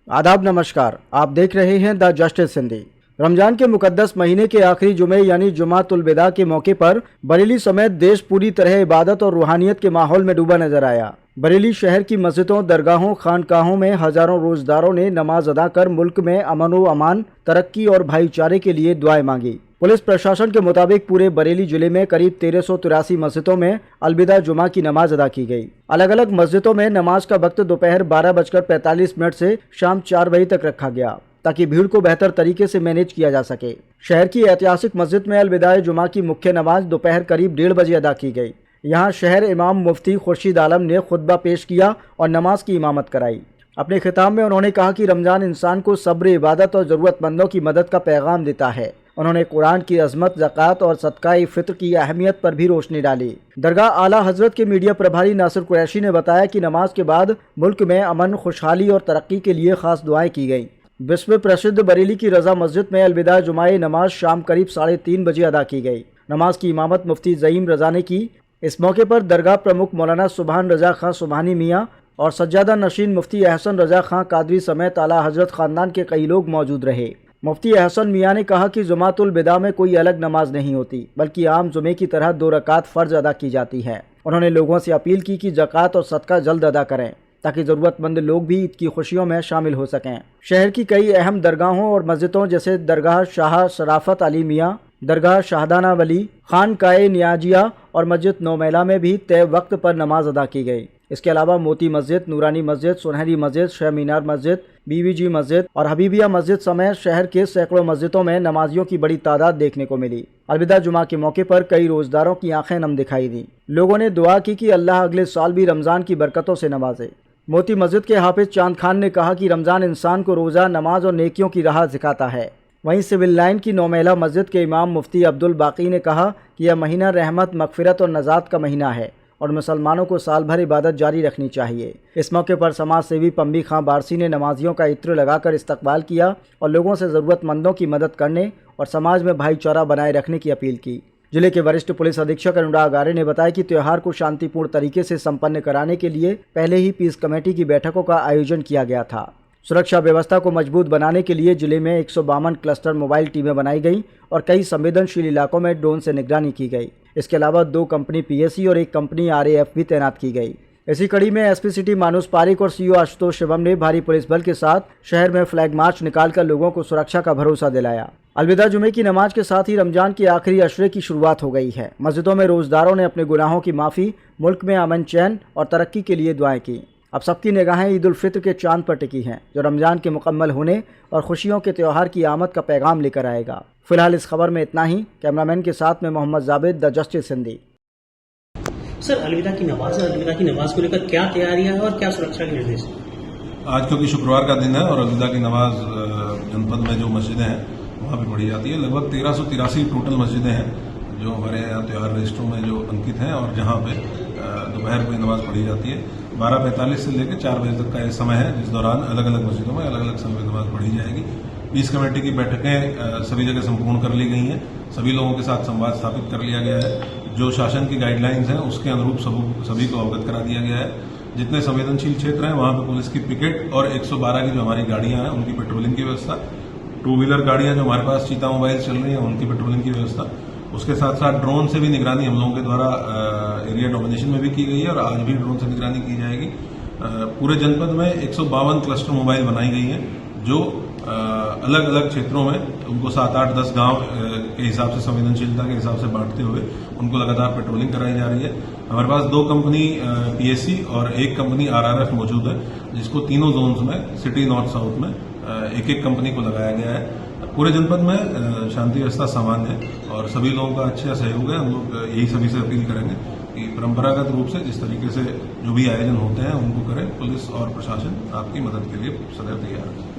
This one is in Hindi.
आदाब नमस्कार, आप देख रहे हैं द जस्टिस हिंदी। रमजान के मुकद्दस महीने के आखिरी जुमे यानी जुमातुल विदा के मौके पर बरेली समेत देश पूरी तरह इबादत और रूहानियत के माहौल में डूबा नजर आया। बरेली शहर की मस्जिदों, दरगाहों, खानकाहों में हजारों रोजदारों ने नमाज अदा कर मुल्क में अमन व अमान, तरक्की और भाईचारे के लिए दुआएं मांगी। पुलिस प्रशासन के मुताबिक पूरे बरेली जिले में करीब 1383 मस्जिदों में अलविदा जुमा की नमाज अदा की गई। अलग अलग मस्जिदों में नमाज का वक्त दोपहर 12:45 से शाम 4 बजे तक रखा गया ताकि भीड़ को बेहतर तरीके से मैनेज किया जा सके। शहर की ऐतिहासिक मस्जिद में अलविदा जुमा की मुख्य नमाज दोपहर करीब 1:30 बजे अदा की गई। यहाँ शहर इमाम मुफ्ती खुर्शीद आलम ने खुतबा पेश किया और नमाज की इमामत कराई। अपने खिताब में उन्होंने कहा कि रमजान इंसान को सब्र, इबादत और ज़रूरतमंदों की मदद का पैगाम देता है। उन्होंने कुरान की अजमत, ज़कात और सदका फित्र की अहमियत पर भी रोशनी डाली। दरगाह आला हजरत के मीडिया प्रभारी नासिर कुरैशी ने बताया कि नमाज के बाद मुल्क में अमन, खुशहाली और तरक्की के लिए खास दुआएं की गईं। विश्व प्रसिद्ध बरेली की रजा मस्जिद में अलविदा जुमाए नमाज शाम करीब 3:30 बजे अदा की गई। नमाज की इमामत मुफ्ती ज़ईम रजा ने की। इस मौके पर दरगाह प्रमुख मौलाना सुबहान रजा खां सुबहानी मियाँ और सज्जादा नशीन मुफ्ती अहसन रजा खां कादरी समेत आला हजरत खानदान के कई लोग मौजूद रहे। मुफ्ती अहसन मियाँ ने कहा कि जुमातुल विदा में कोई अलग नमाज नहीं होती, बल्कि आम जुमे की तरह 2 रकात फ़र्ज अदा की जाती है। उन्होंने लोगों से अपील की कि ज़कात और सदका जल्द अदा करें ताकि ज़रूरतमंद लोग भी ईद की खुशियों में शामिल हो सकें। शहर की कई अहम दरगाहों और मस्जिदों जैसे दरगाह शाह शराफत अली मियाँ, दरगाह शाहदाना वली, खानकाए नियाजिया और मस्जिद नौमेला में भी तय वक्त पर नमाज अदा की गई। इसके अलावा मोती मस्जिद, नूरानी मस्जिद, सुनहरी मस्जिद, शह मीनार मस्जिद, बीवीजी मस्जिद और हबीबिया मस्जिद समेत शहर के सैकड़ों मस्जिदों में नमाजियों की बड़ी तादाद देखने को मिली। अलविदा जुमा के मौके पर कई रोजदारों की आंखें नम दिखाई दी। लोगों ने दुआ की कि अल्लाह अगले साल भी रमजान की बरकतों से नवाजे। मोती मस्जिद के हाफिज चांद खान ने कहा कि रमजान इंसान को रोज़ा, नमाज और नेकियों की राह सिखाता है। वहीं सिविल लाइन की नौमेला मस्जिद के इमाम मुफ्ती अब्दुल बाकी ने कहा कि यह महीना रहमत, मगफिरत और नजात का महीना है और मुसलमानों को साल भर इबादत जारी रखनी चाहिए। इस मौके पर समाज सेवी पंबी खां बारसी ने नमाजियों का इत्र लगाकर इस्तकबाल किया और लोगों से ज़रूरतमंदों की मदद करने और समाज में भाईचारा बनाए रखने की अपील की। जिले के वरिष्ठ पुलिस अधीक्षक अनुराग आर्य ने बताया कि त्यौहार को शांतिपूर्ण तरीके से संपन्न कराने के लिए पहले ही पीस कमेटी की बैठकों का आयोजन किया गया था। सुरक्षा व्यवस्था को मजबूत बनाने के लिए जिले में 152 क्लस्टर मोबाइल टीमें बनाई गईं और कई संवेदनशील इलाकों में ड्रोन से निगरानी की गई। इसके अलावा 2 कंपनी पीएसी और 1 कंपनी आरएएफ भी तैनात की गई। इसी कड़ी में एसपी सिटी मानुस पारिक और सीओ आशुतोष शिवम ने भारी पुलिस बल के साथ शहर में फ्लैग मार्च निकालकर लोगों को सुरक्षा का भरोसा दिलाया। अलविदा जुमे की नमाज के साथ ही रमजान के आखिरी अशरे की शुरुआत हो गई है। मस्जिदों में रोजदारों ने अपने गुनाहों की माफ़ी, मुल्क में अमन, चैन और तरक्की के लिए दुआएं की। अब सबकी निगाहें ईद उल फित्र के चांद पर टिकी हैं, जो रमजान के मुकम्मल होने और खुशियों के त्यौहार की आमद का पैगाम लेकर आएगा। फिलहाल इस खबर में इतना ही। कैमरामैन के साथ में Mohammad Javed, the justice Hindi. Sir, अलविदा की नमाज को लेकर क्या तैयारियां हैं और क्या सुरक्षा के निर्देश? आज क्योंकि शुक्रवार का दिन है और अलविदा की नमाज जनपद में जो मस्जिदें हैं वहाँ पे पढ़ी जाती है। लगभग 1383 टोटल मस्जिदें हैं जो हमारे यहाँ त्यौहार रजिस्टरों में जो अंकित हैं और जहाँ पे दोपहर को नमाज पढ़ी जाती है। 12:45 से लेकर 4 बजे तक का ये समय है, जिस दौरान अलग अलग मस्जिदों में अलग अलग समय नमाज पढ़ी जाएगी। पीस कमेटी की बैठकें सभी जगह संपूर्ण कर ली गई हैं। सभी लोगों के साथ संवाद स्थापित कर लिया गया है। जो शासन की गाइडलाइंस हैं उसके अनुरूप सभी को अवगत करा दिया गया है। जितने संवेदनशील क्षेत्र हैं वहाँ पे पुलिस की पिकेट और 112 की जो हमारी गाड़ियाँ हैं उनकी पेट्रोलिंग की व्यवस्था, 2 व्हीलर गाड़ियाँ जो हमारे पास चीता मोबाइल चल रही हैं उनकी पेट्रोलिंग की व्यवस्था, उसके साथ साथ ड्रोन से भी निगरानी हम लोगों के द्वारा एरिया डोमिनेशन में भी की गई है और आज भी ड्रोन से निगरानी की जाएगी। पूरे जनपद में 152 क्लस्टर मोबाइल बनाई गई हैं जो अलग अलग क्षेत्रों में उनको 7, 8, 10 गांव के हिसाब से संवेदनशीलता के हिसाब से बांटते हुए उनको लगातार पेट्रोलिंग कराई जा रही है। हमारे पास 2 कंपनी पीएससी और 1 कंपनी आरआरएफ मौजूद है, जिसको तीनों जोन्स में, सिटी, नॉर्थ, साउथ में एक कंपनी को लगाया गया है। पूरे जनपद में शांति व्यवस्था सामान्य है और सभी लोगों का अच्छा सहयोग है। हम लोग यही सभी से अपील करेंगे कि परंपरागत रूप से जिस तरीके से जो भी आयोजन होते हैं उनको करें। पुलिस और प्रशासन आपकी मदद के लिए सदैव तैयार है।